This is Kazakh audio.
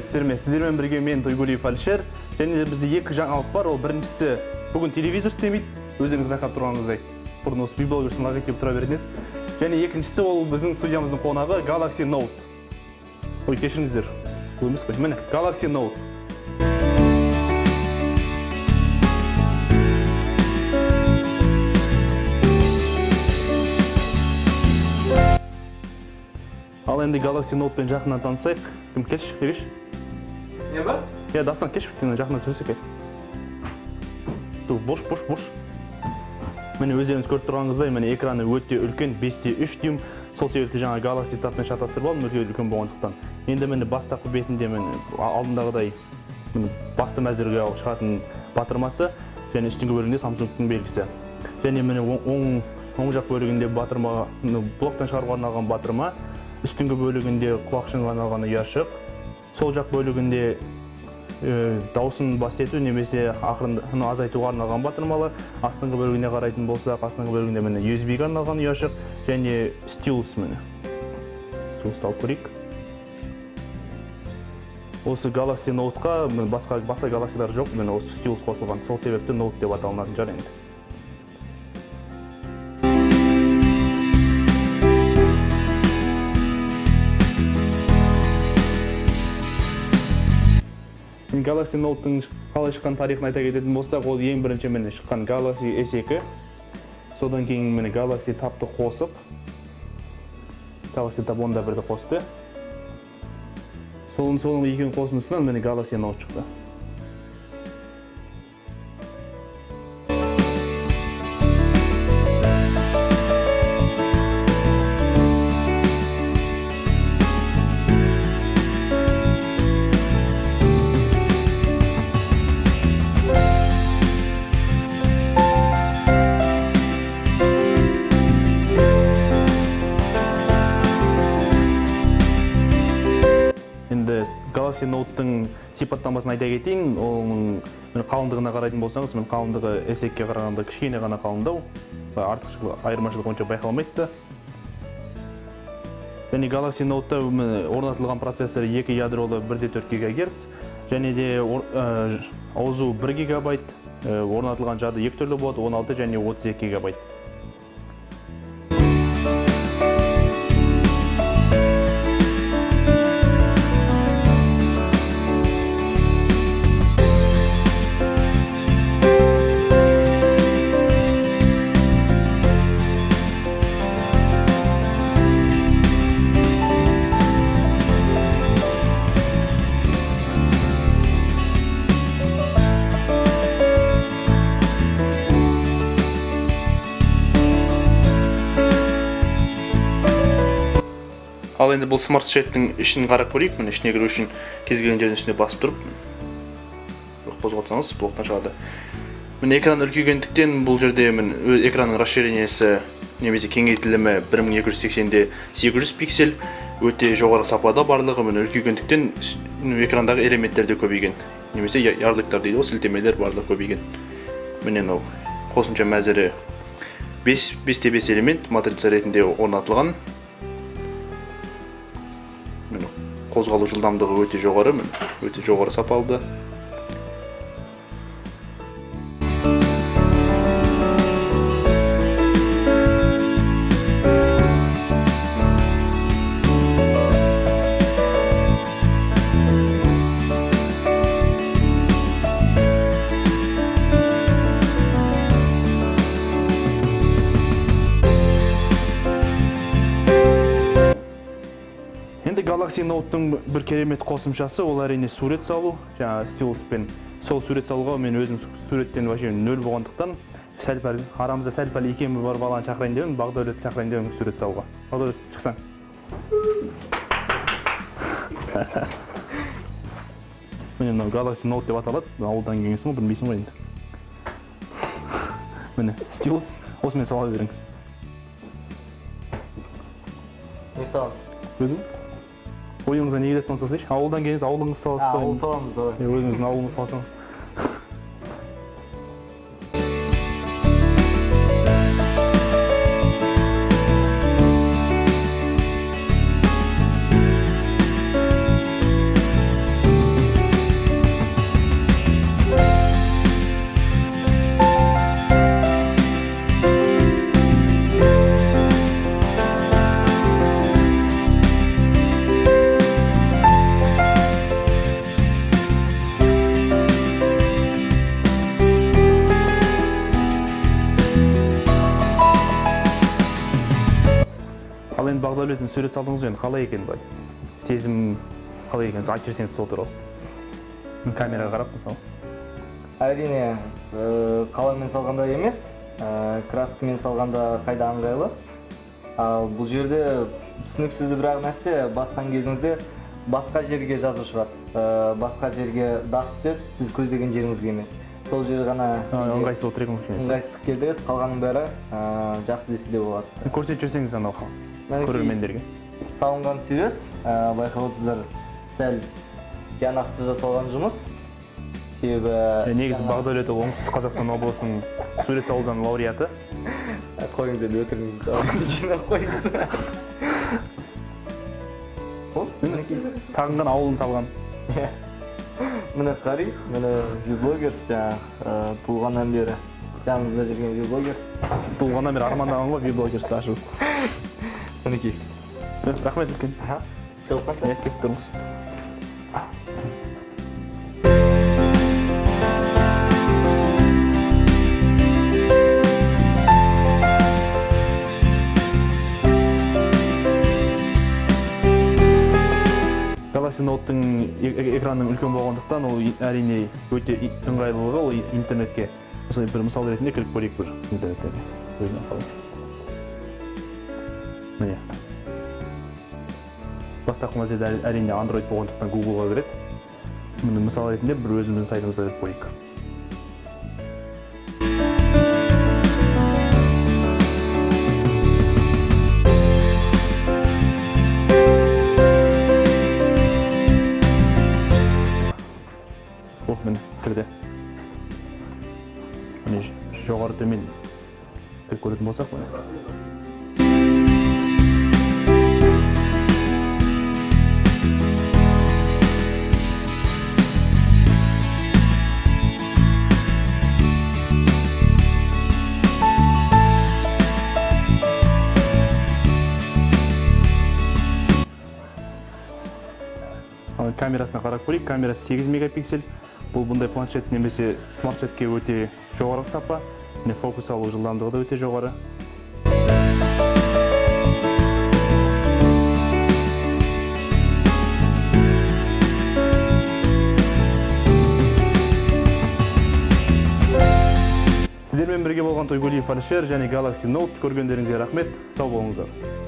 сіздермен бірге мен Тойгулиев Алишер. Және бізде екі жаңалық бар. Ол біріншісі, бүгін телевизор істемейді. Өздеріңіз байқап тұрғаныңыздай. Бұрын осы видеоблогерсің логотипі тұра беретін еді. Және екіншісі ол біздің студиямыздың қонағы Galaxy Note. Ой, кешіріңіздер. Бұл емес қой. Міне, Galaxy Note. Ал енді Galaxy Note-пен жақыннан танысайық. Кім келші, егеш? Не бар? Дастан келші, жақыннан түсірсек. Бош. Міне өздеріңіз көріп тұрғаныңыздай, міне экраны өте үлкен, 5.3 дюйм. Сол себепті жаңа Galaxy Tab'мен шатастырып алдым, өте үлкен болғандықтан. Енді міне бастапқы бетінде алдындағыдай басты мәзірге шығатын батырмасы, және үстіңгі бөлігінде Samsung-тың белгісі. Және міне оң жақ бөлігінде батырма, блоктан шығаруға арналған батырма, үстіңгі бөлігінде құлақшынға арналған ұяшық, сол жақ бөлігінде дауысын бастету немесе ақырын азайтуға арналған батырмалы, астыңғы бөлігіне қарайтын болсақ, астыңғы бөлігінде міне USB-ге арналған ұяшық және стилус міне. Стилусты алып көрейік. Осы Galaxy Note-ға басқа Galaxy-лар жоқ, міне осы стилус қосылған. Сол себепті Note деп аталынатын шығар енді. Galaxy Note-ның қалай шыққан тарихын айта кететін болсақ, ол ең бірінші міне шыққан Galaxy S2. Содан кейін міне Galaxy Tab-ты қосып, Galaxy Tab 11-ді қосты. Соның екеуін қосындысынан міне Galaxy Note шықты. Galaxy Note-ның сипаттамасын айта кетейін, оның қалыңдығына қарайтын болсаңыз, қалыңдығы S2-ге қарағанда кішкене ғана қалыңдау, артықшылық айырмашылық онша байқалмайды. Және Galaxy Note-та орнатылған процессор 2 ядролы 1.4 ГГц, және де ауызу 1 ГБ, орнатылған жады екі түрлі болады, 16 және 32 ГБ. Ал енді бұл смарт шеттің ішін қарап көрейік. Міне ішіне кіру үшін кез келген жердің ішіне басып тұрып, қозғалтсаңыз блоктан шығады. Міне экран үлкейгендіктен бұл жерде экранның расширениесі немесе кеңейтілімі 1280-де 800 пиксель, өте жоғары сапада барлығы. Міне үлкейгендіктен экрандағы элементтер де көбейген, немесе ярлыктар дейді, сілтемелер барлығы көбейген. Міне қосымша мәзірі 5/5 элемент матрица ретінде орнатылған. Қозғалу жылдамдығы өте жоғары сапалды. Galaxy Note-ның бір керемет қосымшасы, ол әрине сурет салу, жаңа стилуспен. Сол сурет салуға мен өзім суреттен вообще 0 болғандықтан, арамызда сәл-пәл икемі бар баланы шақырайын деп, Бағдәулет шақырайын деп сурет салуға. Бағдәулет, шықсаң. Міне Galaxy Note деп аталады, ауылдан келгенсің ғой, білмейсің ғой енді. Міне стилус, осымен сала беріңіз. Не саламыз? Өзің? Ойыңызға не келеді соны салсайшы? Ауылдан келіңіз, ауылыңыз саласыз ба? Ауыл саламыз, давай. Өзіңіздің ауылыңыз салсаңыз. Сіздің Бағдәулеттің сурет салдыңыз енді қалай екен былай? Сезім қалай екен? Айтып берсеңіз сол туралы. Камераға қарап мысалы. Әрине, қаламмен салғанда емес, краскамен салғанда қайда ыңғайлы. Ал бұл жерде түсініксіз бірақ нәрсе, басқан кезіңізде басқа жерге жазу шығады. Басқа жерге дақ түседі, сіз көздеген жеріңізге емес. Сол жер ғана ыңғайсыз отыр екен кішкене. ыңғайсыздық келтіреді, қалғанның бәрі жақсы десе де болады. Көрсетіп жіберсеңіз анау көрермендерге. Салынған сурет, байқап отырсыздар, сәл тиянақсыз жасалған жұмыс. Себебі негізі Бағдәулет ол оңтүстік Қазақстан облысының сурет салудан лауреаты. Қойыңыз енді өтіріңізді жинап қойыңыз. Сағынған ауылын салған. Міне қарай, міне виблогерс жаңағы туылғаннан бері жанымызда жүрген виблогерс. Туылғаннан бері армандаған ғой виблогерсті ашу. Мінекей. Рахмет үлкен. Келіп қанша? Келіп тұрыңыз. Galaxy Note-тың экранның үлкен болғандықтан ол әрине өте ыңғайлылығы ол интернетке. Мысалы бір мысал ретінде кіріп көрейік бір интернеттерге. Міне. Бастапқы мезгілде әрине Android болғандықтан Google-ға кіреді. Міне мысал ретінде бір өзіміздің сайтымызда кіріп көрейік. Міне кірді. Міне жоғары төмен кіріп көретін болсақ міне. Камерасына қарап көрейік. Камерасы 8 мегапиксель. Бұл бұндай планшет немесе смартшетке өте жоғары сапа. Фокус алу жылдамдығы да өте жоғары. Сіздермен бірге болған Тойгулиев Алишер және Galaxy Note көргендеріңізге рахмет. Сау болыңыздар.